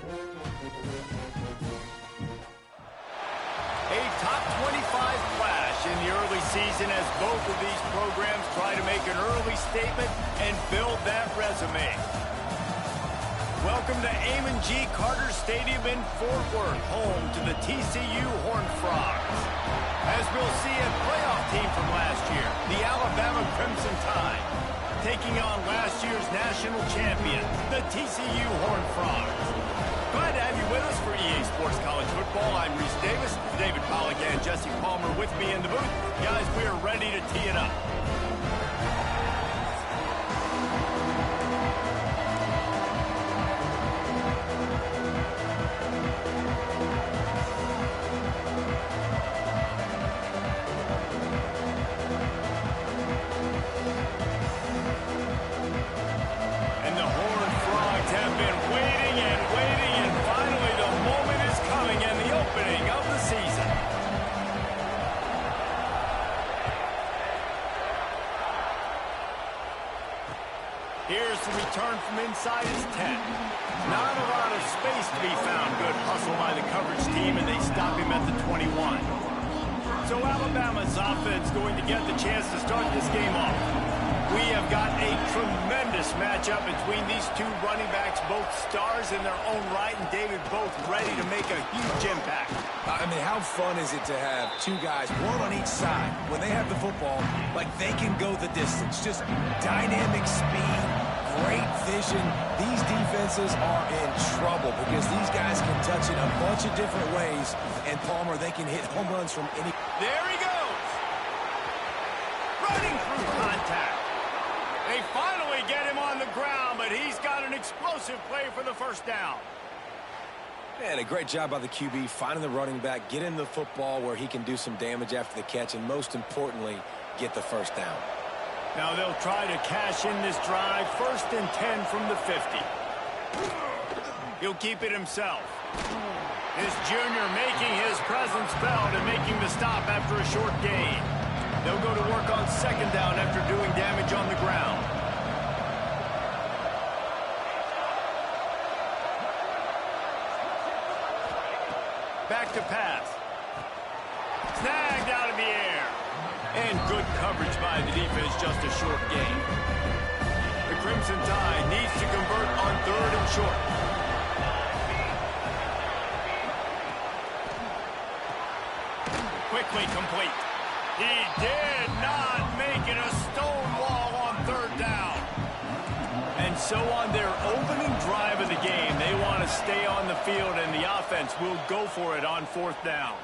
A top 25 flash in the early season as both of these programs try to make an early statement and build that resume. Welcome to Amon G. Carter Stadium in Fort Worth, home to the TCU Horned Frogs. As we'll see, a playoff team from last year, the Alabama Crimson Tide, taking on last year's national champion, the TCU Horned Frogs. Glad to have you with us for EA Sports College Football. I'm Reese Davis, David Pollack, and Jesse Palmer with me in the booth. Guys, we are ready to tee it up. Here's the return from inside his 10. Not a lot of space to be found. Good hustle by the coverage team, and they stop him at the 21. So Alabama's offense going to get the chance to start this game off. We have got a tremendous matchup between these two running backs, both stars in their own right, and David, both ready to make a huge impact. I mean, how fun is it to have two guys, one on each side, when they have the football, like they can go the distance. Just dynamic speed, great vision. These defenses are in trouble because these guys can touch it a bunch of different ways, and Palmer, they can hit home runs from any... There he goes! Running through contact. They finally get him on the ground, but he's got an explosive play for the first down. Man, a great job by the QB, finding the running back, getting the football where he can do some damage after the catch, and most importantly, get the first down. Now they'll try to cash in this drive. 1st and 10 from the 50. He'll keep it himself. His junior making his presence felt and making the stop after a short gain. They'll go to work on 2nd down after doing damage on the ground. Back to pass. Snagged out of the air. And good coverage by the defense, just a short gain. The Crimson Tide needs to convert on 3rd and short. Quickly complete. He did not make it a stone wall on 3rd down. And so on their opening drive of the game, they want to stay on the field, and the offense will go for it on 4th down.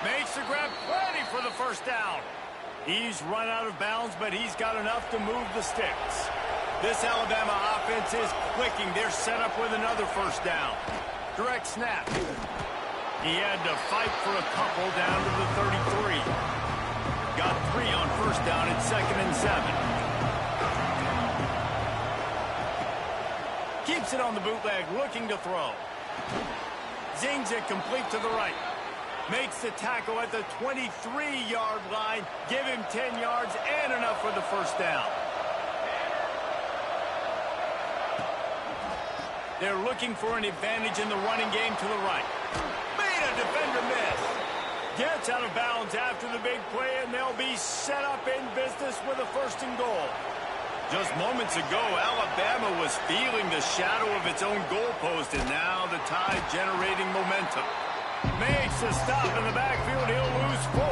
Makes the grab, ready for the first down. He's run out of bounds, but he's got enough to move the sticks. This Alabama offense is clicking. They're set up with another first down. Direct snap. He had to fight for a couple down to the 33. Got 3 on 1st down at 2nd and 7. Keeps it on the bootleg, looking to throw. Zings it complete to the right. Makes the tackle at the 23-yard line. Give him 10 yards and enough for the first down. They're looking for an advantage in the running game to the right. Made a defender miss. Gets out of bounds after the big play, and they'll be set up in business with a 1st and goal. Just moments ago, Alabama was feeling the shadow of its own goalpost, and now the Tide generating momentum. Makes a stop in the backfield. He'll lose 4.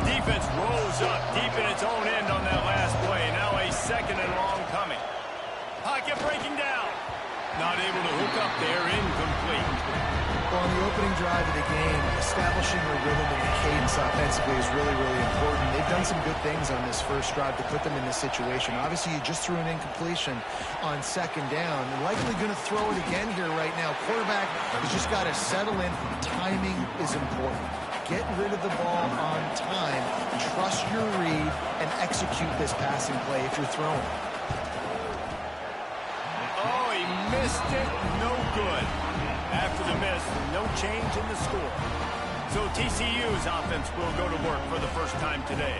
Defense rolls up deep in its own end on that last play. Now a 2nd and long coming. Pocket breaking down. Not able to hook up there. Incomplete. Well, on the opening drive of the game, establishing the rhythm and the cadence offensively is really, really important. They've done some good things on this first drive to put them in this situation. Obviously, you just threw an incompletion on 2nd down. They're likely going to throw it again here right now. Quarterback has just got to settle in. Timing is important. Get rid of the ball on time. Trust your read and execute this passing play if you're throwing. Oh, he missed it. No good. After the miss, no change in the score. So TCU's offense will go to work for the first time today.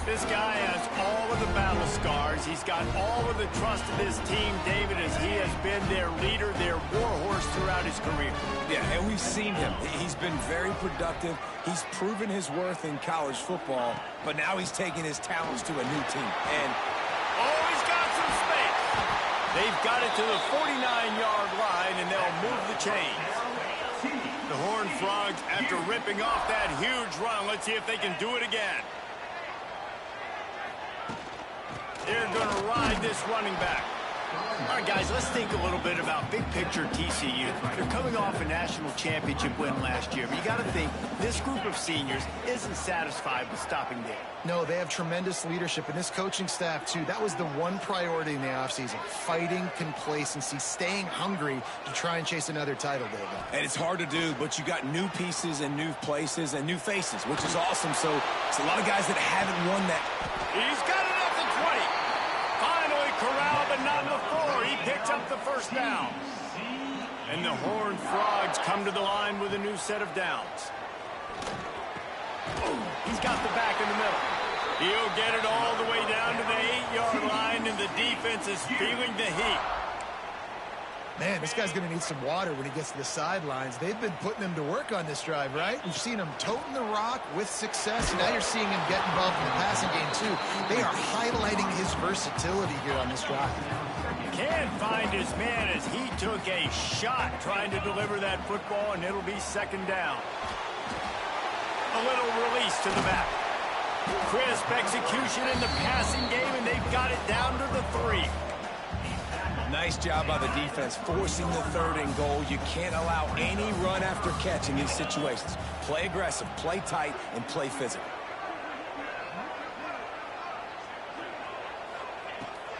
This guy has all of the battle scars. He's got all of the trust of his team, David, as he has been their leader, their warhorse throughout his career. Yeah, and we've seen him. He's been very productive. He's proven his worth in college football, but now he's taking his talents to a new team. And oh, he's got some space. They've got it to the 49-yard line, and they'll move the chains. The Horned Frogs, after ripping off that huge run, let's see if they can do it again. They're going to ride this running back. All right, guys, let's think a little bit about big picture TCU. They're coming off a national championship win last year, but you got to think this group of seniors isn't satisfied with stopping there. No, they have tremendous leadership, and this coaching staff, too. That was the one priority in the offseason, fighting complacency, staying hungry to try and chase another title, David. And it's hard to do, but you got new pieces and new places and new faces, which is awesome. So it's a lot of guys that haven't won that. He's got it up to 20. Finally corralled, but not before. He picks up the first down. And the Horned Frogs come to the line with a new set of downs. Oh, he's got the back in the middle. He'll get it all the way down to the 8-yard line, and the defense is feeling the heat. Man, this guy's going to need some water when he gets to the sidelines. They've been putting him to work on this drive, right? We've seen him toting the rock with success, and now you're seeing him get involved in the passing game, too. They are highlighting his versatility here on this drive. Can't find his man as he took a shot trying to deliver that football, and it'll be second down. A little release to the back. Crisp execution in the passing game, and they've got it down to the 3. Nice job by the defense, forcing the 3rd and goal. You can't allow any run after catch in these situations. Play aggressive, play tight, and play physical.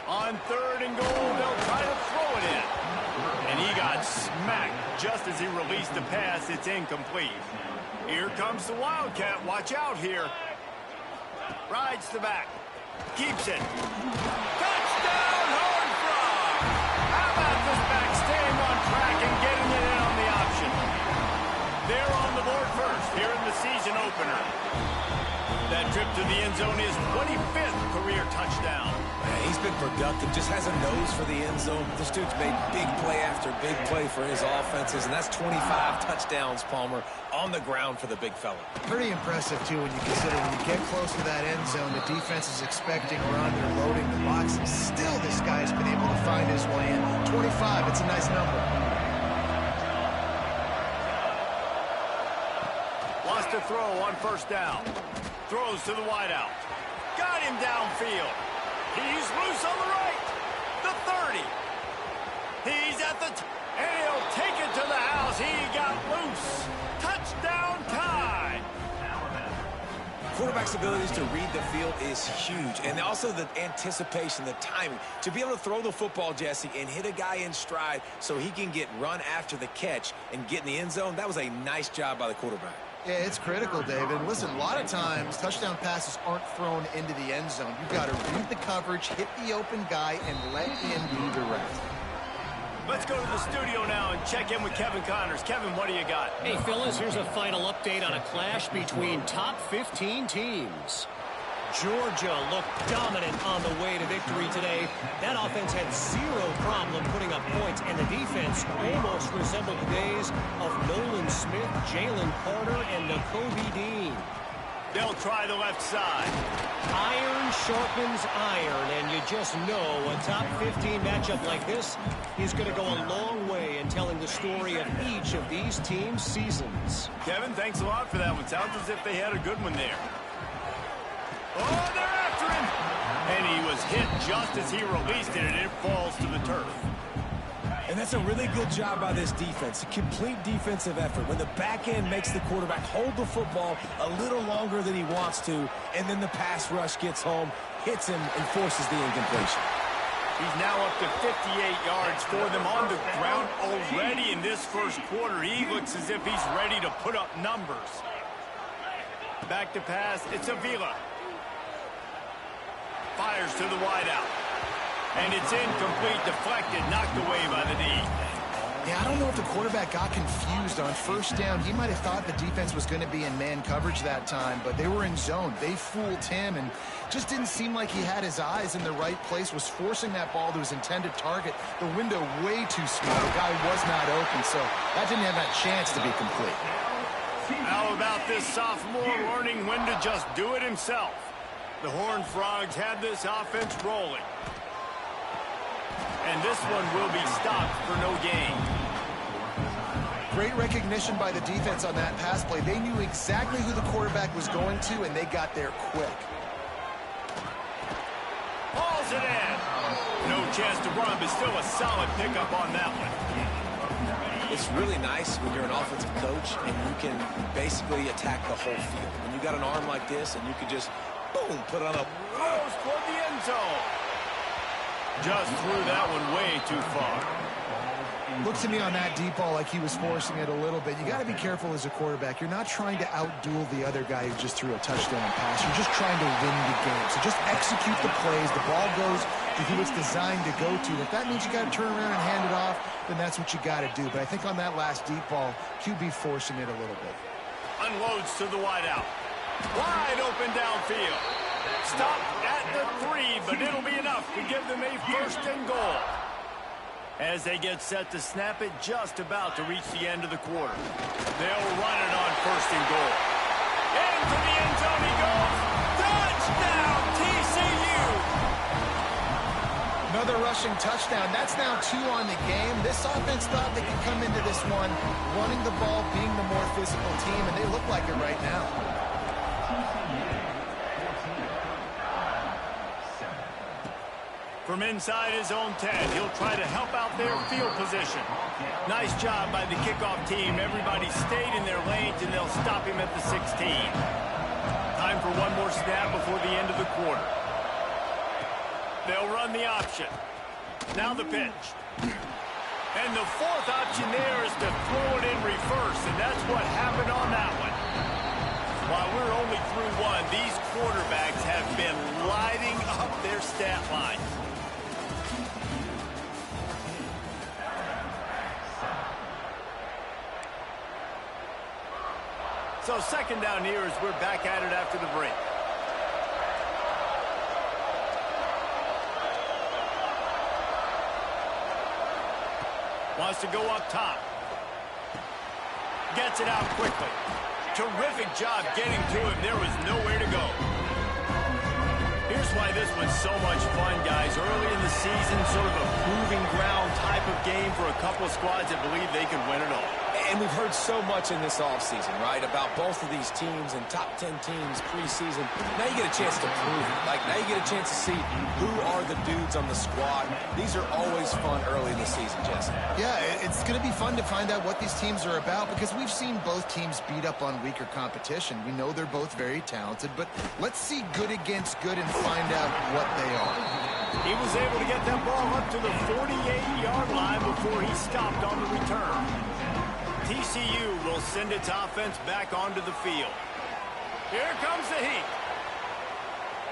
On 3rd and goal, they'll try to throw it in. And he got smacked just as he released the pass. It's incomplete. Here comes the Wildcat. Watch out here. Rides the back. Keeps it. Touchdown, Horned Frog! How about this back staying on track and getting it in on the option? They're on the board first here in the season opener. That trip to the end zone is 25th career touchdown. Man, he's been productive, just has a nose for the end zone. This dude's made big play after big play for his offenses, and that's 25 touchdowns, Palmer, on the ground for the big fella. Pretty impressive, too, when you consider when you get close to that end zone, the defense is expecting a run, they're loading the box, and still this guy's been able to find his way in. 25, it's a nice number. Wants to throw on first down. Throws to the wideout. Got him downfield. He's loose on the right. The 30. He's at the and he'll take it to the house. He got loose. Touchdown time. Quarterback's abilities to read the field is huge, and also the anticipation, the timing. To be able to throw the football, Jesse, and hit a guy in stride so he can get run after the catch and get in the end zone, that was a nice job by the quarterback. Yeah, it's critical, David. Listen, a lot of times touchdown passes aren't thrown into the end zone. You've got to read the coverage, hit the open guy, and let him do the rest. Let's go to the studio now and check in with Kevin Connors. Kevin, what do you got? Hey, Phyllis, here's a final update on a clash between top 15 teams. Georgia looked dominant on the way to victory today. That offense had zero problem putting up points, and the defense almost resembled the days of Nolan Smith, Jalen Carter, and Nakobe Dean. They'll try the left side. Iron sharpens iron, and you just know a top 15 matchup like this is going to go a long way in telling the story of each of these teams' seasons. Kevin, thanks a lot for that one. Sounds as if they had a good one there. Oh, they're after him! And he was hit just as he released it, and it falls to the turf. And that's a really good job by this defense, a complete defensive effort. When the back end makes the quarterback hold the football a little longer than he wants to, and then the pass rush gets home, hits him, and forces the incompletion. He's now up to 58 yards for them on the ground already in this first quarter. He looks as if he's ready to put up numbers. Back to pass, it's Avila. Fires to the wideout. And it's incomplete, deflected, knocked away by the D. Yeah, I don't know if the quarterback got confused on first down. He might have thought the defense was going to be in man coverage that time, but they were in zone. They fooled him and just didn't seem like he had his eyes in the right place, was forcing that ball to his intended target. The window way too small. The guy was not open, so that didn't have that chance to be complete. How about this sophomore learning when to just do it himself? The Horned Frogs have this offense rolling. And this one will be stopped for no gain. Great recognition by the defense on that pass play. They knew exactly who the quarterback was going to, and they got there quick. Hauls it in. No chance to run, but still a solid pickup on that one. It's really nice when you're an offensive coach and you can basically attack the whole field. When you got an arm like this and you can just, boom, put it on a... Throws toward the end zone. Just threw that one way too far. Looked to me on that deep ball like he was forcing it a little bit. You got to be careful as a quarterback. You're not trying to outduel the other guy who just threw a touchdown pass. You're just trying to win the game. So just execute the plays. The ball goes to who it's designed to go to. If that means you got to turn around and hand it off, then that's what you got to do. But I think on that last deep ball, QB forcing it a little bit. Unloads to the wideout. Wide open downfield. Stop at the 3, but it'll be enough to give them a first and goal. As they get set to snap it, just about to reach the end of the quarter. They'll run it on first and goal. Into the end zone he goes. Touchdown, TCU! Another rushing touchdown. That's now 2 on the game. This offense thought they could come into this one running the ball, being the more physical team, and they look like it right now. From inside his own 10, he'll try to help out their field position. Nice job by the kickoff team. Everybody stayed in their lanes, and they'll stop him at the 16. Time for one more snap before the end of the quarter. They'll run the option. Now the pitch. And the fourth option there is to throw it in reverse, and that's what happened on that one. While we're only through one, these quarterbacks have been lighting up their stat line. So second down here as we're back at it after the break. Wants to go up top. Gets it out quickly. Terrific job getting to him. There was nowhere to go. Here's why this one's so much fun, guys. Early in the season, sort of a proving ground type of game for a couple of squads that believe they can win it all. And we've heard so much in this offseason, right, about both of these teams and top 10 teams preseason. Now you get a chance to prove it. Like, now you get a chance to see who are the dudes on the squad. These are always fun early in the season, Jesse. Yeah, it's going to be fun to find out what these teams are about because we've seen both teams beat up on weaker competition. We know they're both very talented, but let's see good against good and find out what they are. He was able to get that ball up to the 48-yard line before he stopped on the return. TCU will send its offense back onto the field. Here comes the heat.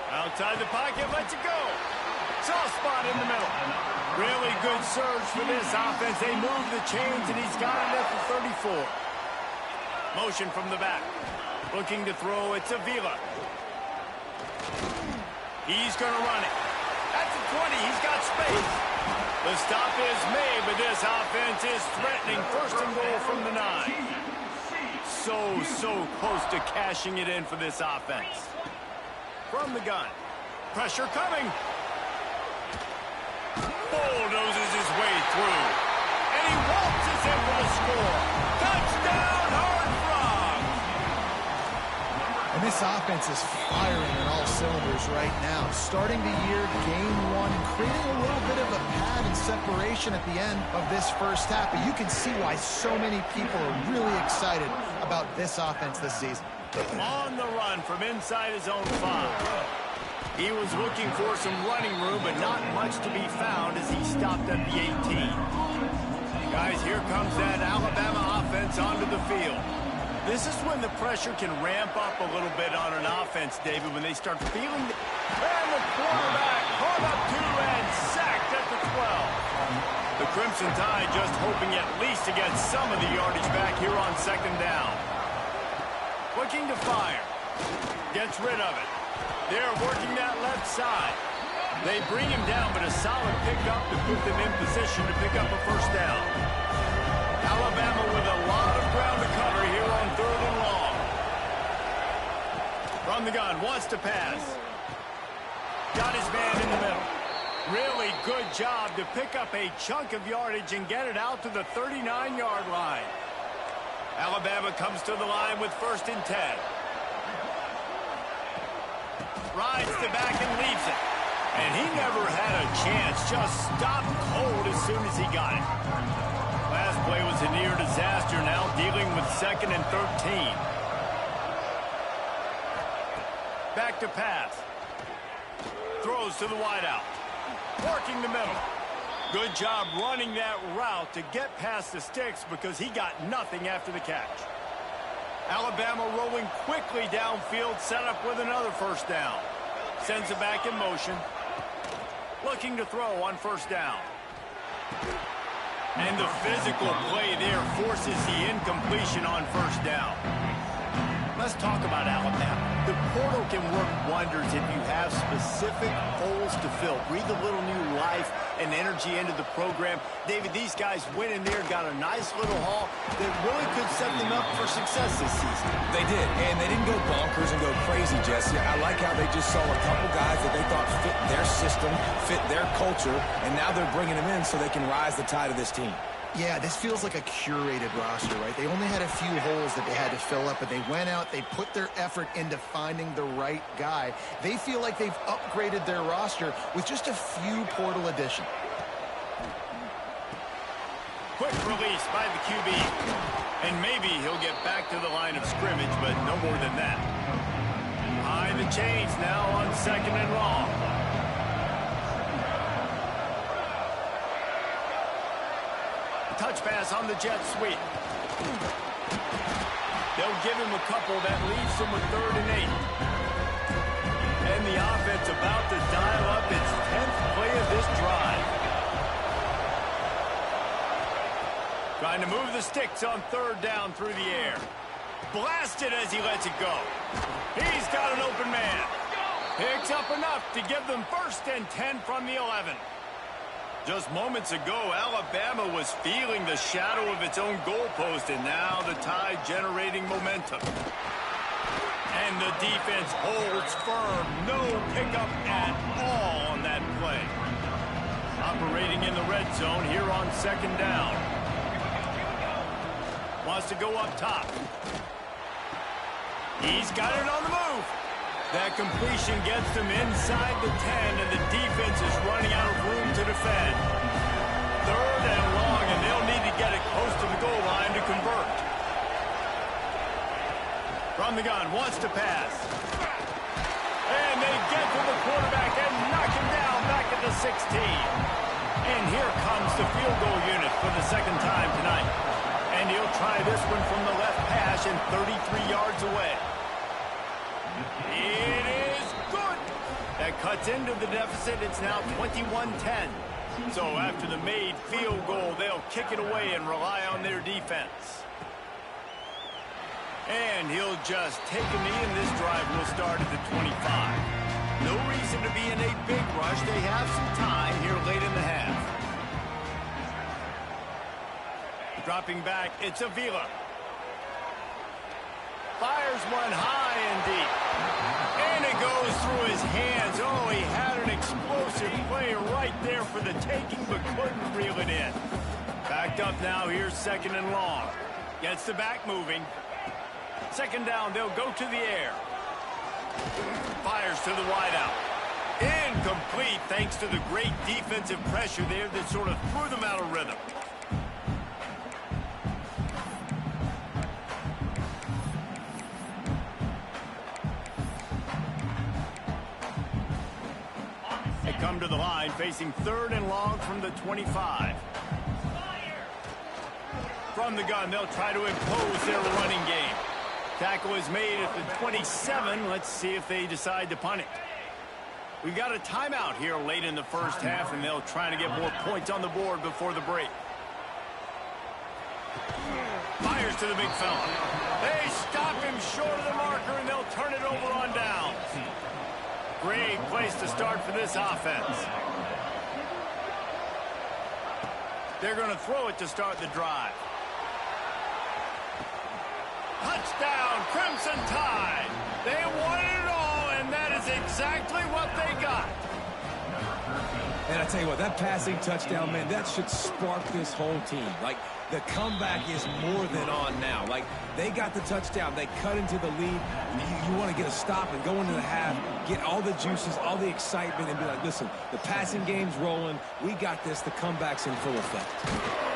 Outside the pocket, lets it go. Soft spot in the middle. Really good surge for this offense. They move the chains, and he's got it at the 34. Motion from the back. Looking to throw, it's Avila. He's going to run it. At the 20, he's got space. The stop is made, but this offense is threatening first and goal from the 9. So close to cashing it in for this offense. From the gun. Pressure coming. Bulldozes his way through. And he waltzes in for the score. Touchdown, Horned Frogs! And this offense is firing on all cylinders right now. Starting the year, game 1, creating a little bit of a pad and separation at the end of this first half. But you can see why so many people are really excited about this offense this season. On the run from inside his own 5. He was looking for some running room, but not much to be found as he stopped at the 18. Guys, here comes that Alabama offense onto the field. This is when the pressure can ramp up a little bit on an offense, David, when they start feeling and the quarterback caught up to and sacked at the 12. The Crimson Tide just hoping at least to get some of the yardage back here on second down. Looking to fire. Gets rid of it. They're working that left side. They bring him down, but a solid pickup to put them in position to pick up a first down. Alabama with a lot of ground to cover here on third and long. From the gun, wants to pass. Got his man in the middle. Really good job to pick up a chunk of yardage and get it out to the 39-yard line. Alabama comes to the line with 1st and 10. Rides the back and leaves it. And he never had a chance. Just stopped cold as soon as he got it. Last play was a near disaster, now dealing with 2nd and 13. Back to pass. Throws to the wideout. Working the middle. Good job running that route to get past the sticks because he got nothing after the catch. Alabama rolling quickly downfield, set up with another first down. Sends it back in motion. Looking to throw on first down. And the physical play there forces the incompletion on first down. Let's talk about Alabama. The portal can work wonders if you have specific holes to fill. Breathe a little new life and energy into the program. David, these guys went in there, got a nice little haul that really could set them up for success this season. They did, and they didn't go bonkers and go crazy, Jesse. I like how they just saw a couple guys that they thought fit their system, fit their culture, and now they're bringing them in so they can rise the tide of this team. Yeah, this feels like a curated roster, right? They only had a few holes that they had to fill up, but they went out, they put their effort into finding the right guy. They feel like they've upgraded their roster with just a few portal additions. Quick release by the QB. And maybe he'll get back to the line of scrimmage, but no more than that. High the chains now on 2nd and long. Touch pass on the jet sweep. They'll give him a couple that leaves him with 3rd and 8. And the offense about to dial up its 10th play of this drive. Trying to move the sticks on 3rd down through the air. Blasted as he lets it go. He's got an open man. Picks up enough to give them 1st and 10 from the 11. Just moments ago, Alabama was feeling the shadow of its own goalpost, and now the Tide generating momentum. And the defense holds firm. No pickup at all on that play. Operating in the red zone here on 2nd down. Wants to go up top. He's got it on the move. That completion gets them inside the 10, and the defense is running out of room to defend. 3rd and long, and they'll need to get it close to the goal line to convert. From the gun, wants to pass. And they get to the quarterback and knock him down back at the 16. And here comes the field goal unit for the 2nd time tonight. And he'll try this one from the left hash and 33 yards away. It is good. That cuts into the deficit. It's now 21-10. So after the made field goal, they'll kick it away and rely on their defense. And he'll just take a knee, and this drive will start at the 25. No reason to be in a big rush. They have some time here late in the half. Dropping back, it's Avila. Fires one high and deep. And it goes through his hands. Oh, he had an explosive play right there for the taking, but couldn't reel it in. Backed up now, here's 2nd and long. Gets the back moving. 2nd down, they'll go to the air. Fires to the wideout. Incomplete thanks to the great defensive pressure there that sort of threw them out of rhythm. Come to the line, facing 3rd and long from the 25. From the gun, they'll try to impose their running game. Tackle is made at the 27. Let's see if they decide to punt it. We've got a timeout here late in the first half, and they'll try to get more points on the board before the break. Fires to the big fella. They stop him short of the marker, and they'll turn it over on downs. Great place to start for this offense. They're going to throw it to start the drive. Touchdown, Crimson Tide. They wanted it all, and that is exactly what they got. And I tell you what, that passing touchdown, man, that should spark this whole team. Like, the comeback is more than on now. Like, they got the touchdown. They cut into the lead. You want to get a stop and go into the half, get all the juices, all the excitement, and be like, listen, the passing game's rolling. We got this. The comeback's in full effect.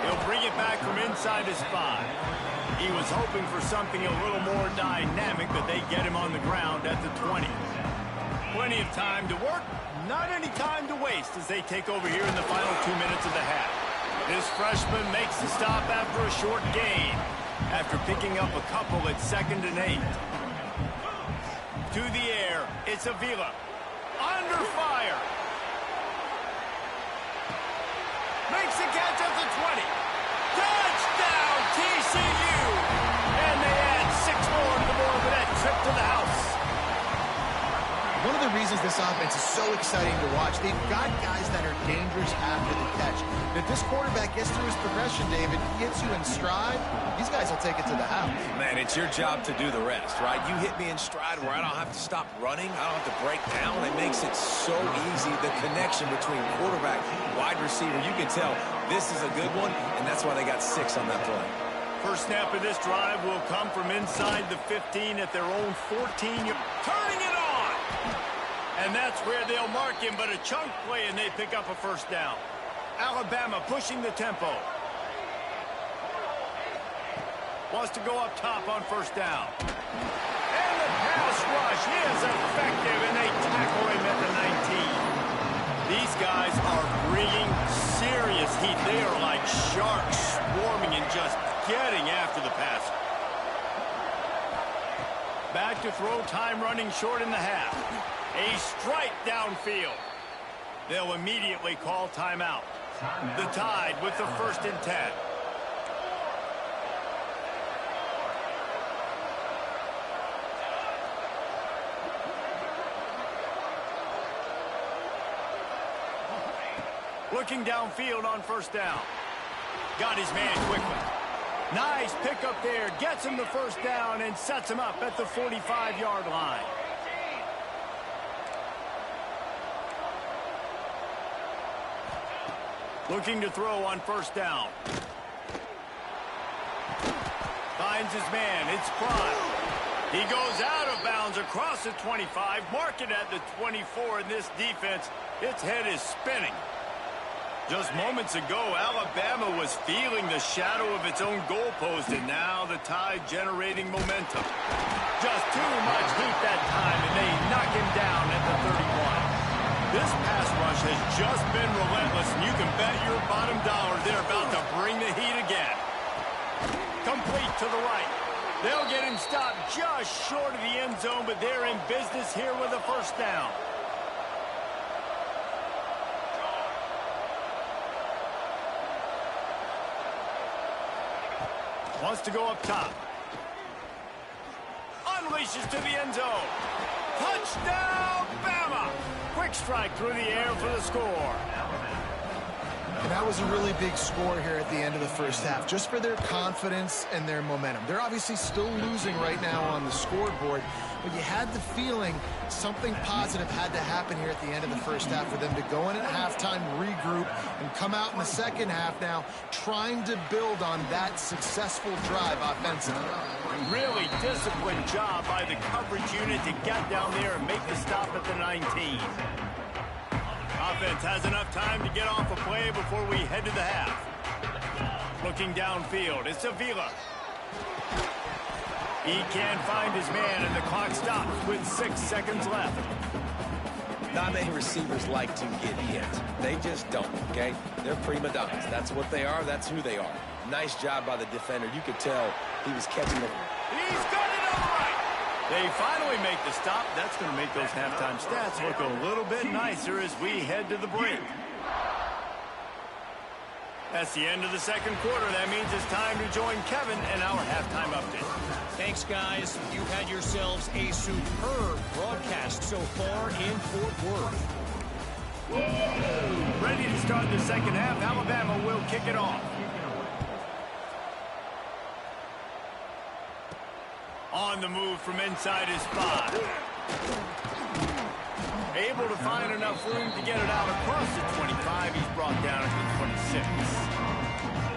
He'll bring it back from inside his 5. He was hoping for something a little more dynamic, but they get him on the ground at the 20. Plenty of time to work. Not any time to waste as they take over here in the final 2 minutes of the half. This freshman makes the stop after a short gain, after picking up a couple at 2nd and 8. To the air, it's Avila. Under fire. Makes the catch at the 20. Touchdown, TCU! And they add 6 more to the board with that trip to the house. One of the reasons this offense is so exciting to watch, they've got guys that are dangerous after the catch. And if this quarterback gets through his progression, David, gets you in stride, these guys will take it to the house. Man, it's your job to do the rest, right? You hit me in stride where I don't have to stop running. I don't have to break down. It makes it so easy. The connection between quarterback, wide receiver, you can tell this is a good one, and that's why they got 6 on that play. First snap of this drive will come from inside the 15 at their own 14. Turning it on! And that's where they'll mark him, but a chunk play, and they pick up a first down. Alabama pushing the tempo. Wants to go up top on first down. And the pass rush is effective, and they tackle him at the 19. These guys are bringing serious heat. They are like sharks swarming and just getting after the passer. Back to throw, time running short in the half. A strike downfield. They'll immediately call timeout. The Tide with the 1st and 10. Looking downfield on first down. Got his man quickly. Nice pickup there. Gets him the first down and sets him up at the 45-yard line. Looking to throw on first down. Finds his man. It's Prime. He goes out of bounds across the 25. Mark it at the 24 in this defense. Its head is spinning. Just moments ago, Alabama was feeling the shadow of its own goalpost, and now the Tide generating momentum. Just too much heat that time, and they knock him down at the 31. This pass rush has just been relentless, and you can bet your bottom dollar they're about to bring the heat again. Complete to the right. They'll get him stopped just short of the end zone, but they're in business here with a first down. Wants to go up top. Unleashes to the end zone. Touchdown, Bama! Quick strike through the air for the score. And that was a really big score here at the end of the first half, just for their confidence and their momentum. They're obviously still losing right now on the scoreboard, but you had the feeling something positive had to happen here at the end of the first half for them to go in at halftime, regroup, and come out in the second half now trying to build on that successful drive offensively. Really disciplined job by the coverage unit to get down there and make the stop at the 19. Offense has enough time to get off a play before we head to the half. Looking downfield, it's Avila. He can't find his man, and the clock stops with 6 seconds left. Not many receivers like to get hit. They just don't, okay? They're prima donnas. That's what they are. That's who they are. Nice job by the defender. You could tell he was catching them. He's got it on the right. They finally make the stop. That's going to make those halftime stats look a little bit nicer as we head to the break. That's the end of the second quarter. That means it's time to join Kevin and our halftime update. Thanks, guys. You've had yourselves a superb broadcast so far in Fort Worth. Ready to start the second half. Alabama will kick it off. On the move from inside his 5. Able to find enough room to get it out across the 25. He's brought down at the 26.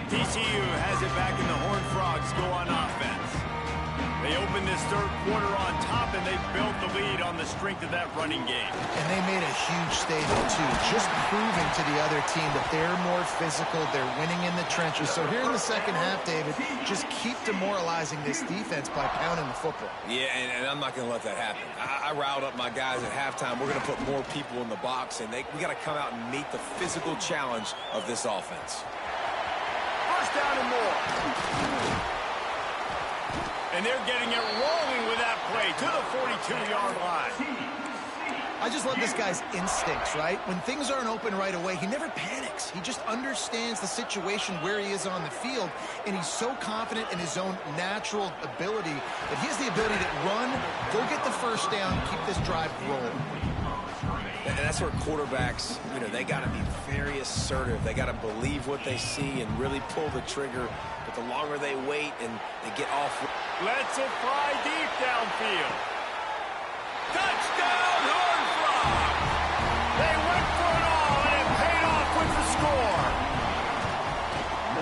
TCU has it back, and the Horned Frogs go on offense. They open this third quarter on top, and they built the lead on the strength of that running game. And they made a huge statement, too, just proving to the other team that they're more physical, they're winning in the trenches. So here in the second half, David, just keep demoralizing this defense by pounding the football. Yeah, and I'm not going to let that happen. I riled up my guys at halftime. We're going to put more people in the box, and we got to come out and meet the physical challenge of this offense. First down and more. And they're getting it rolling with that play to the 42-yard line. I just love this guy's instincts, right? When things aren't open right away, he never panics. He just understands the situation where he is on the field, and he's so confident in his own natural ability that he has the ability to run, go get the first down, keep this drive rolling. And that's where quarterbacks, they got to be very assertive. They got to believe what they see and really pull the trigger. But the longer they wait and they get off. Lets it fly deep downfield. Touchdown, Horned Frogs! They went for it all, and it paid off with the score.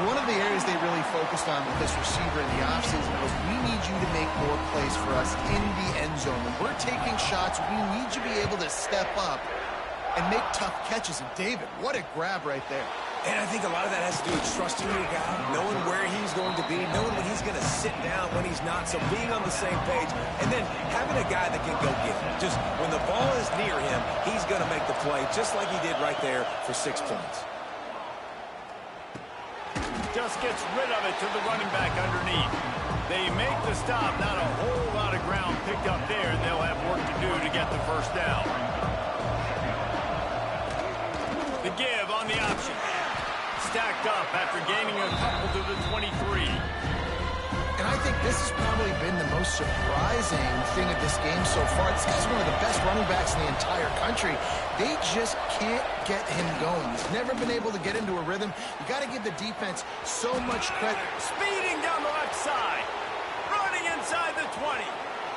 One of the areas they really focused on with this receiver in the offseason was, we need you to make more plays for us in the end zone. When we're taking shots, we need you to be able to step up and make tough catches. And David, what a grab right there. And I think a lot of that has to do with trusting your guy, knowing where he's going to be, knowing when he's going to sit down, when he's not, so being on the same page, and then having a guy that can go get it. Just when the ball is near him, he's going to make the play, just like he did right there for 6 points. Just gets rid of it to the running back underneath. They make the stop. Not a whole lot of ground picked up there, and they'll have work to do to get the first down. The give on the option. Stacked up after gaining a couple to the 23. And I think this has probably been the most surprising thing of this game so far. This guy's one of the best running backs in the entire country. They just can't get him going. He's never been able to get into a rhythm. You got to give the defense so much credit. Speeding down the left side. Running inside the 20.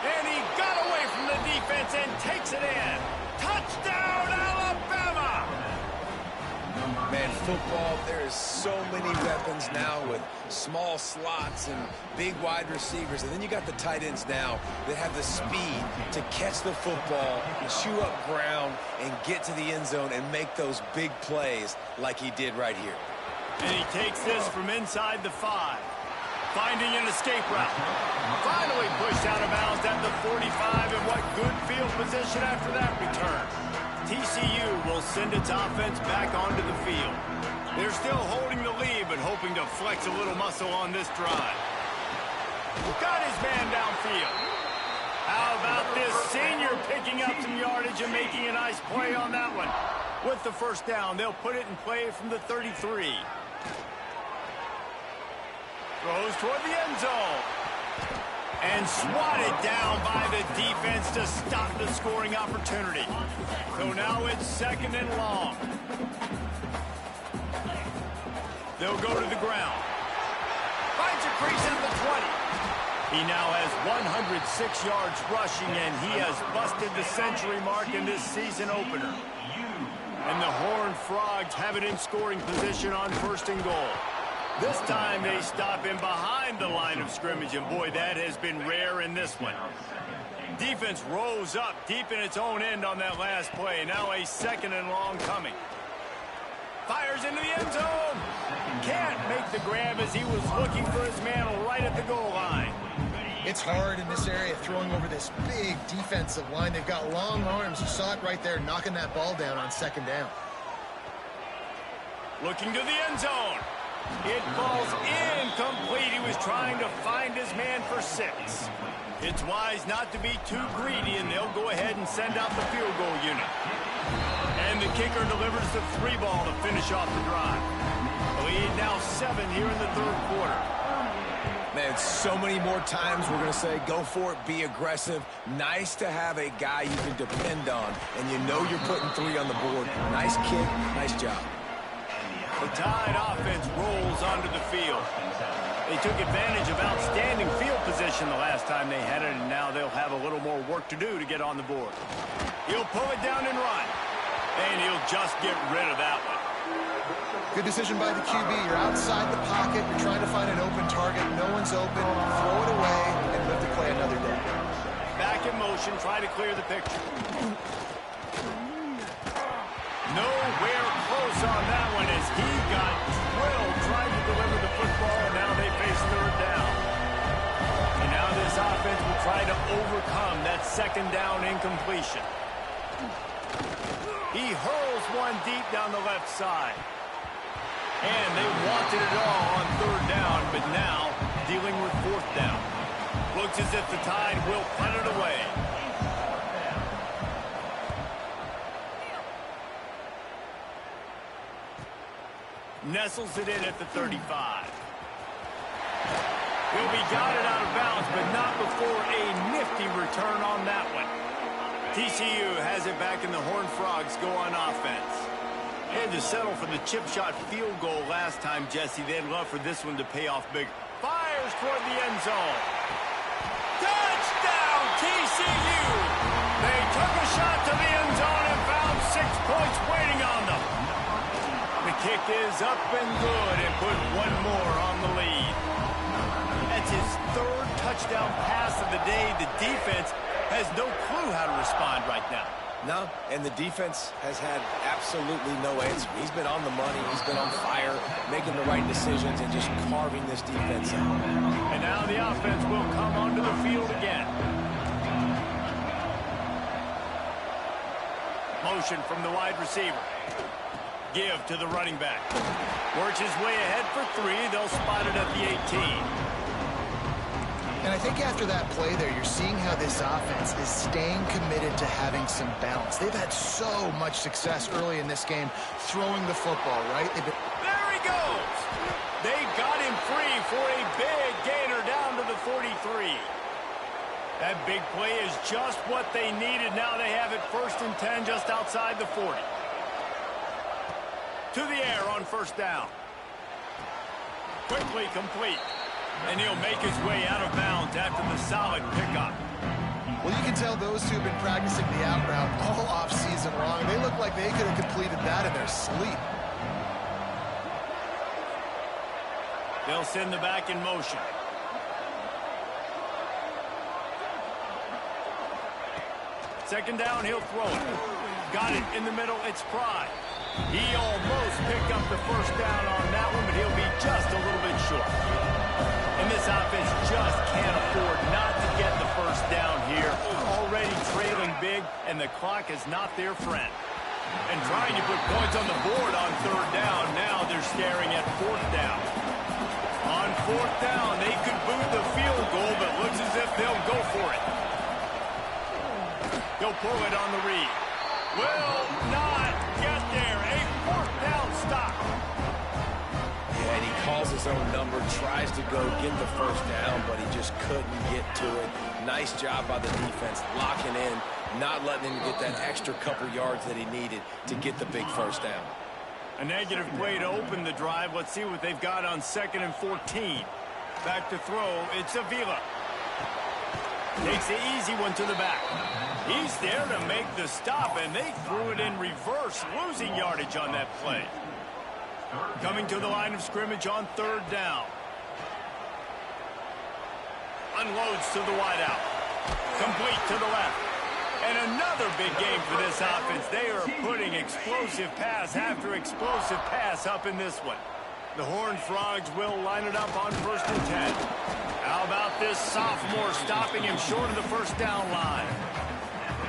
And he got away from the defense and takes it in. Touchdown, Alabama! Man, football, there is so many weapons now with small slots and big wide receivers. And then you got the tight ends now that have the speed to catch the football, chew up ground, and get to the end zone and make those big plays like he did right here. And he takes this from inside the 5. Finding an escape route. Finally pushed out of bounds at the 45, and what good field position after that return. TCU will send its offense back onto the field. They're still holding the lead, but hoping to flex a little muscle on this drive. Got his man downfield. How about this senior picking up some yardage and making a nice play on that one? With the first down, they'll put it in play from the 33. Throws toward the end zone. And swatted down by the defense to stop the scoring opportunity. So now it's second and long. They'll go to the ground. Finds a crease at the 20. He now has 106 yards rushing, and he has busted the century mark in this season opener. And the Horned Frogs have it in scoring position on first and goal. This time they stop him behind the line of scrimmage, and boy, that has been rare in this one. Defense rose up deep in its own end on that last play. Now a second and long coming. Fires into the end zone. Can't make the grab as he was looking for his man right at the goal line. It's hard in this area throwing over this big defensive line. They've got long arms. You saw it right there, knocking that ball down on second down. Looking to the end zone. It falls incomplete. He was is trying to find his man for 6. It's wise not to be too greedy, and they'll go ahead and send out the field goal unit. And the kicker delivers the 3 ball to finish off the drive. The lead now 7 here in the 3rd quarter. Man, so many more times we're going to say, go for it, be aggressive. Nice to have a guy you can depend on, and you know you're putting 3 on the board. Nice kick, nice job. The Tide offense rolls onto the field. They took advantage of outstanding field position the last time they had it, and now they'll have a little more work to do to get on the board. He'll pull it down and run, and he'll just get rid of that one. Good decision by the QB. You're outside the pocket. You're trying to find an open target. No one's open. Throw it away and live to play another day. Back in motion. Try to clear the picture. Nowhere close on that one as he got drilled trying to deliver the football, and now they face 3rd down. And now this offense will try to overcome that 2nd down incompletion. He hurls one deep down the left side. And they wanted it all on 3rd down, but now dealing with 4th down. Looks as if the Tide will punt it away. Nestles it in at the 35. Will be guided out of bounds, but not before a nifty return on that one. TCU has it back, and the Horned Frogs go on offense. Had to settle for the chip shot field goal last time, Jesse. They'd love for this one to pay off bigger. Fires toward the end zone. Touchdown, TCU! They took a shot to the end zone and found 6 points waiting on them. The kick is up and good and put one more on the lead. That's his 3rd touchdown pass of the day. The defense has no clue how to respond right now. No, and the defense has had absolutely no answer. He's been on the money. He's been on fire, making the right decisions and just carving this defense out. And now the offense will come onto the field again. Motion from the wide receiver. Give to the running back. Works his way ahead for 3. They'll spot it at the 18. And I think after that play there, you're seeing how this offense is staying committed to having some balance. They've had so much success early in this game throwing the football, right? There he goes! They got him free for a big gainer down to the 43. That big play is just what they needed. Now they have it 1st and 10 just outside the 40. To the air on 1st down. Quickly complete. And he'll make his way out of bounds after the solid pickup. Well, you can tell those two have been practicing the out route all offseason long. They look like they could have completed that in their sleep. They'll send the back in motion. Second down, he'll throw it. Got it in the middle, it's Pride. He almost picked up the 1st down on that one, but he'll be just a little bit short. And this offense just can't afford not to get the 1st down here. Already trailing big, and the clock is not their friend. And trying to put points on the board on 3rd down. Now they're staring at 4th down. On 4th down, they could boot the field goal, but looks as if they'll go for it. He'll pull it on the read. Will not get there. A 4th down stop. And he calls his own number, tries to go get the 1st down, but he just couldn't get to it. Nice job by the defense, locking in, not letting him get that extra couple yards that he needed to get the big 1st down. A negative play to open the drive. Let's see what they've got on 2nd and 14. Back to throw, it's Avila. Takes the easy one to the back. He's there to make the stop, and they threw it in reverse, losing yardage on that play. Coming to the line of scrimmage on 3rd down. Unloads to the wideout. Complete to the left. And another big game for this offense. They are putting explosive pass after explosive pass up in this one. The Horned Frogs will line it up on 1st and 10. How about this sophomore stopping him short of the 1st down line?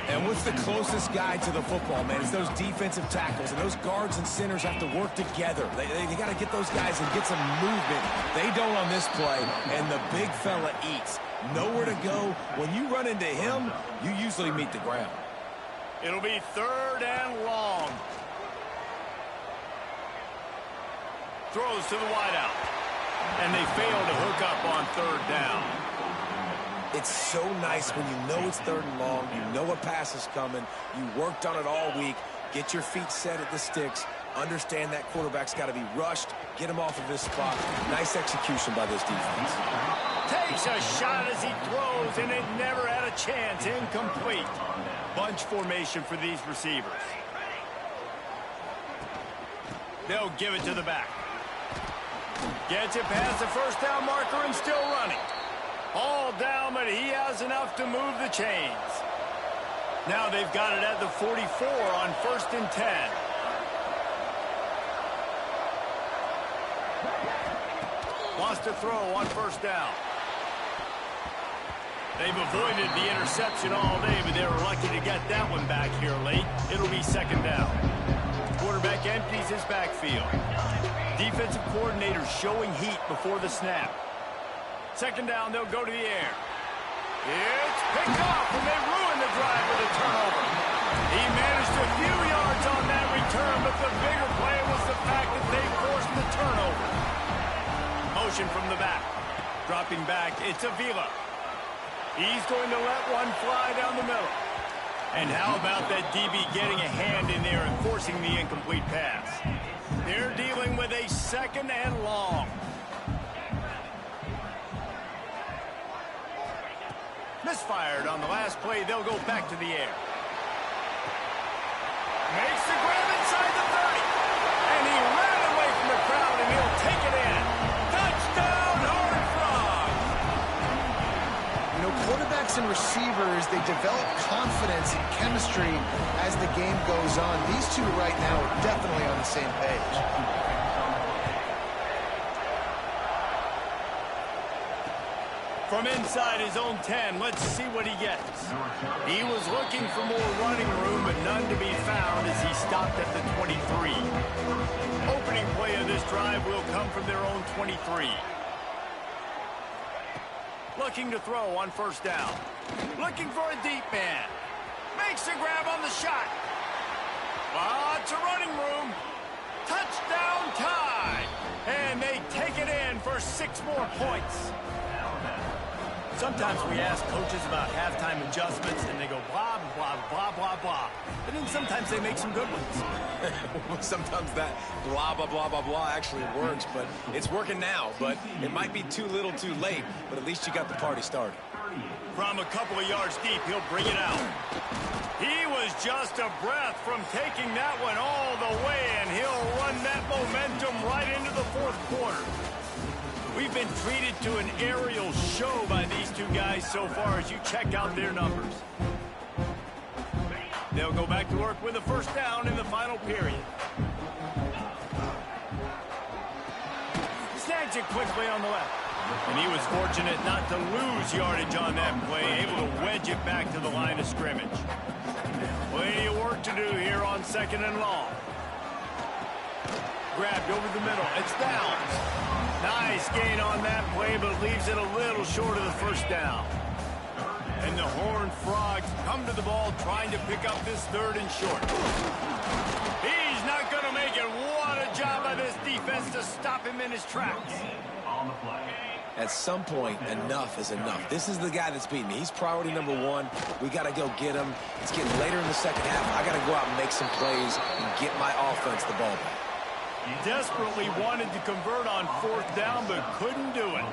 And what's the closest guy to the football, man? It's those defensive tackles, and those guards and centers have to work together. They got to get those guys and get some movement. They don't on this play, and the big fella eats. Nowhere to go. When you run into him, you usually meet the ground. It'll be 3rd and long. Throws to the wideout. And they fail to hook up on 3rd down. It's so nice when you know it's 3rd and long, you know a pass is coming, you worked on it all week, get your feet set at the sticks, understand that quarterback's got to be rushed, get him off of his spot. Nice execution by this defense. Takes a shot as he throws, and it never had a chance. Incomplete. Bunch formation for these receivers. They'll give it to the back. Gets it past the 1st down marker and still running. All down, but he has enough to move the chains. Now they've got it at the 44 on 1st and 10. Wants to throw on 1st down. They've avoided the interception all day, but they were lucky to get that one back here late. It'll be 2nd down. Quarterback empties his backfield. Defensive coordinator showing heat before the snap. 2nd down, they'll go to the air. It's picked off, and they ruin the drive with a turnover. He managed a few yards on that return, but the bigger play was the fact that they forced the turnover. Motion from the back. Dropping back, it's Avila. He's going to let one fly down the middle. And how about that DB getting a hand in there and forcing the incomplete pass? They're dealing with a 2nd and long. Misfired on the last play. They'll go back to the air. Makes the grab inside the 30. And he ran away from the crowd, and he'll take it in. Touchdown, Horned Frogs! You know, quarterbacks and receivers, they develop confidence and chemistry as the game goes on. These two right now are definitely on the same page. From inside his own 10, let's see what he gets. He was looking for more running room, but none to be found as he stopped at the 23. Opening play of this drive will come from their own 23. Looking to throw on 1st down. Looking for a deep man. Makes a grab on the shot. Lots of running room. Touchdown tie. And they take it in for 6 more points. Sometimes we ask coaches about halftime adjustments, and they go blah, blah, blah, blah, blah. But then sometimes they make some good ones. Sometimes that blah, blah, blah, blah, blah actually works, but it's working now. But it might be too little too late, but at least you got the party started. From a couple of yards deep, he'll bring it out. He was just a breath from taking that one all the way, and he'll run that momentum right into the 4th quarter. We've been treated to an aerial show by these two guys so far as you check out their numbers. They'll go back to work with a 1st down in the final period. Snags it quickly on the left. And he was fortunate not to lose yardage on that play, able to wedge it back to the line of scrimmage. Plenty of work to do here on 2nd and long. Grabbed over the middle. It's Downs. Nice gain on that play, but leaves it a little short of the 1st down. And the Horned Frogs come to the ball trying to pick up this 3rd and short. He's not going to make it. What a job by this defense to stop him in his tracks. At some point, enough is enough. This is the guy that's beating me. He's priority number 1. We got to go get him. It's getting later in the 2nd half. I got to go out and make some plays and get my offense the ball back. Desperately wanted to convert on 4th down, but couldn't do it.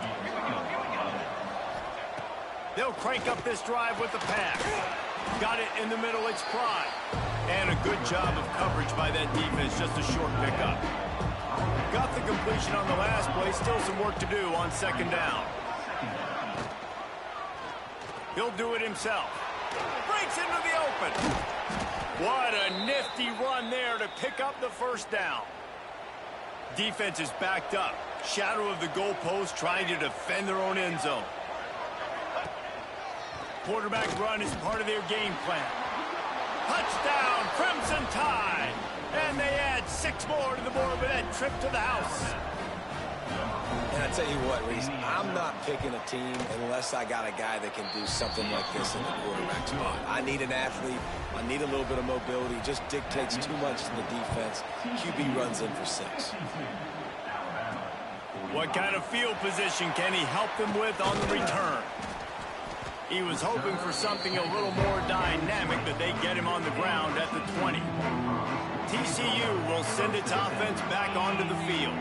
They'll crank up this drive with the pass. Got it in the middle, it's Pride. And a good job of coverage by that defense, just a short pickup. Got the completion on the last play, still some work to do on 2nd down. He'll do it himself. Breaks into the open. What a nifty run there to pick up the 1st down. Defense is backed up. Shadow of the goalpost trying to defend their own end zone. Quarterback run is part of their game plan. Touchdown, Crimson Tide. And they add 6 more to the board with that trip to the house. And I tell you what, Reese, I'm not picking a team unless I got a guy that can do something like this in the quarterback spot. I need an athlete. I need a little bit of mobility. Just dictates too much to the defense. QB runs in for 6. What kind of field position can he help them with on the return? He was hoping for something a little more dynamic, but they get him on the ground at the 20. TCU will send its offense back onto the field.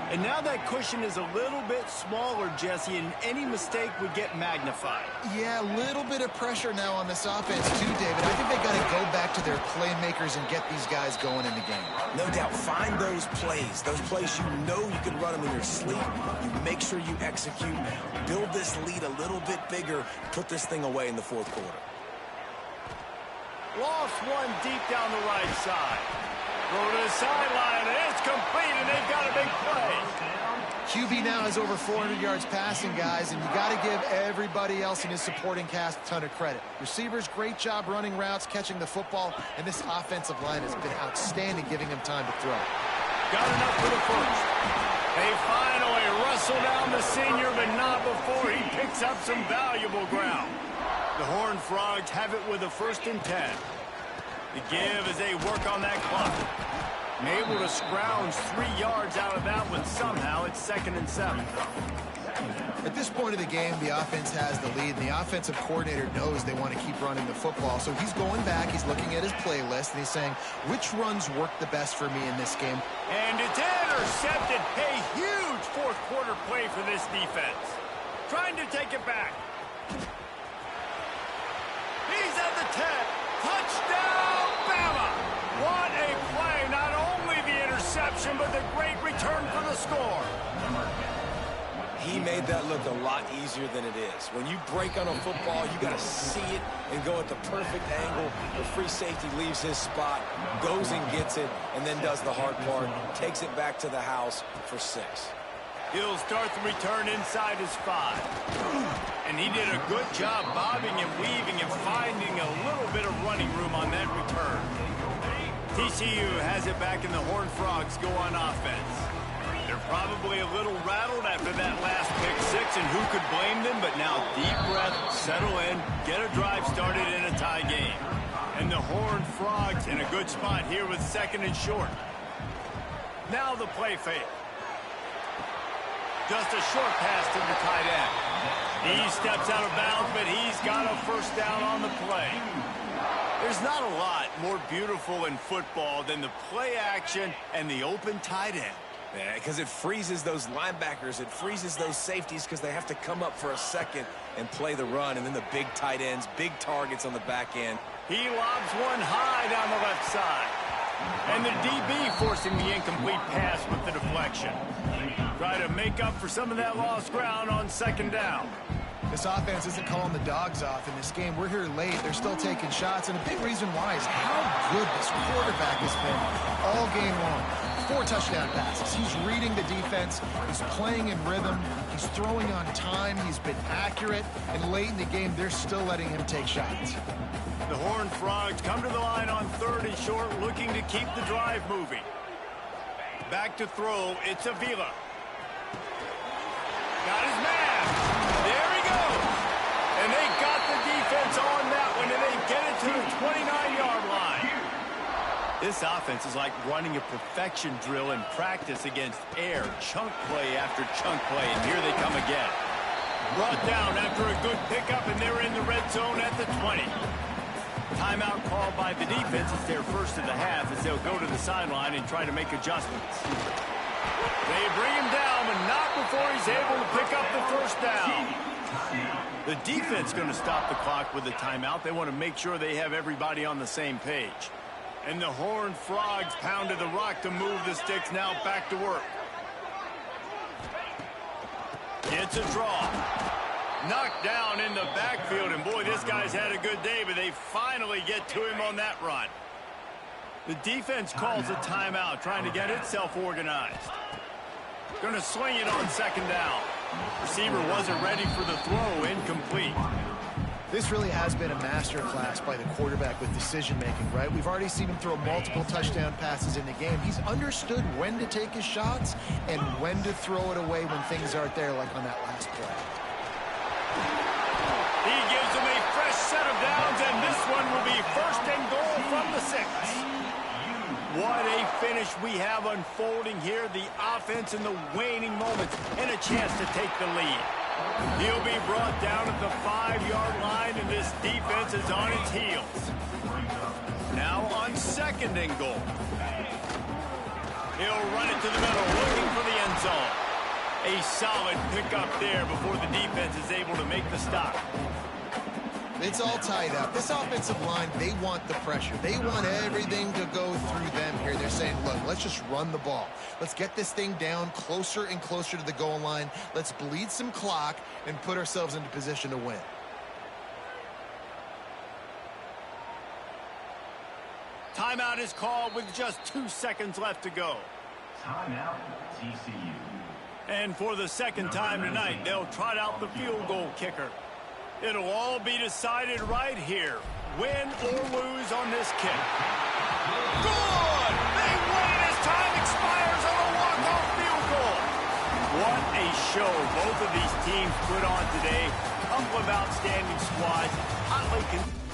And now that cushion is a little bit smaller, Jesse, and any mistake would get magnified. Yeah, a little bit of pressure now on this offense too, David. I think they got to go back to their playmakers and get these guys going in the game. No doubt. Find those plays you know you can run them in your sleep. You make sure you execute. Build this lead a little bit bigger. Put this thing away in the 4th quarter. Lost one deep down the right side. Throw to the sideline, and it's complete, and they've got a big play. QB now has over 400 yards passing, guys, and you got to give everybody else in his supporting cast a ton of credit. Receivers, great job running routes, catching the football, and this offensive line has been outstanding, giving him time to throw. Got enough for the first. They finally wrestle down the senior, but not before he picks up some valuable ground. The Horned Frogs have it with a 1st and 10. The give as they work on that clock. And able to scrounge 3 yards out of that one somehow. It's 2nd and 7. At this point of the game, the offense has the lead, and the offensive coordinator knows they want to keep running the football. So he's going back, he's looking at his playlist, and he's saying, which runs work the best for me in this game? And it's intercepted. A huge 4th quarter play for this defense. Trying to take it back. He's at the 10. Touchdown, Bama! What a play. Not only the interception, but the great return for the score. He made that look a lot easier than it is. When you break on a football, you got to see it and go at the perfect angle. The free safety leaves his spot, goes and gets it, and then does the hard part, takes it back to the house for 6. He'll start the return inside his 5. And he did a good job bobbing and weaving and finding a little bit of running room on that return. TCU has it back, and the Horned Frogs go on offense. They're probably a little rattled after that last pick 6, and who could blame them? But now deep breath, settle in, get a drive started in a tie game. And the Horned Frogs in a good spot here with 2nd and short. Now the play fake. Just a short pass to the tight end. He steps out of bounds, but he's got a 1st down on the play. There's not a lot more beautiful in football than the play action and the open tight end. Yeah, because it freezes those linebackers. It freezes those safeties because they have to come up for a second and play the run. And then the big tight ends, big targets on the back end. He lobs one high down the left side. And the DB forcing the incomplete pass with the deflection. Try to make up for some of that lost ground on 2nd down. This offense isn't calling the dogs off in this game. We're here late. They're still taking shots, and a big reason why is how good this quarterback has been all game long. 4 touchdown passes. He's reading the defense. He's playing in rhythm. He's throwing on time. He's been accurate. And late in the game, they're still letting him take shots. The Horned Frogs come to the line on 3rd and short, looking to keep the drive moving. Back to throw. It's Avila. Got his man. There he goes. And they got the defense on that one, and they get it to the 29-yard line. This offense is like running a perfection drill in practice against air. Chunk play after chunk play, and here they come again. Brought down after a good pickup, and they're in the red zone at the 20. Timeout called by the defense. It's their 1st of the half as they'll go to the sideline and try to make adjustments. They bring him down, but not before he's able to pick up the 1st down. The defense going to stop the clock with a timeout. They want to make sure they have everybody on the same page. And the Horned Frogs pounded the rock to move the sticks, now back to work. Gets a draw. Knocked down in the backfield, and boy, this guy's had a good day, but they finally get to him on that run. The defense calls a timeout, trying to get itself organized. Going to swing it on 2nd down. Receiver wasn't ready for the throw, incomplete. This really has been a masterclass by the quarterback with decision-making, right? We've already seen him throw multiple touchdown passes in the game. He's understood when to take his shots and when to throw it away when things aren't there, like on that last play. He gives them a fresh set of downs, and this one will be first and goal from the 6. What a finish we have unfolding here. The offense in the waning moments and a chance to take the lead. He'll be brought down at the 5-yard line, and this defense is on its heels. Now on second and goal. He'll run it to the middle, looking for the end zone. A solid pickup there before the defense is able to make the stop. It's all tied up. This offensive line, they want the pressure. They want everything to go through them here. They're saying, look, let's just run the ball. Let's get this thing down closer and closer to the goal line. Let's bleed some clock and put ourselves into position to win. Timeout is called with just 2 seconds left to go. Timeout, TCU. And for the second time tonight, they'll trot out the field goal kicker. It'll all be decided right here, win or lose on this kick. Good! They win it as time expires on a walk-off field goal. What a show both of these teams put on today. Couple of outstanding squads, hotly contested.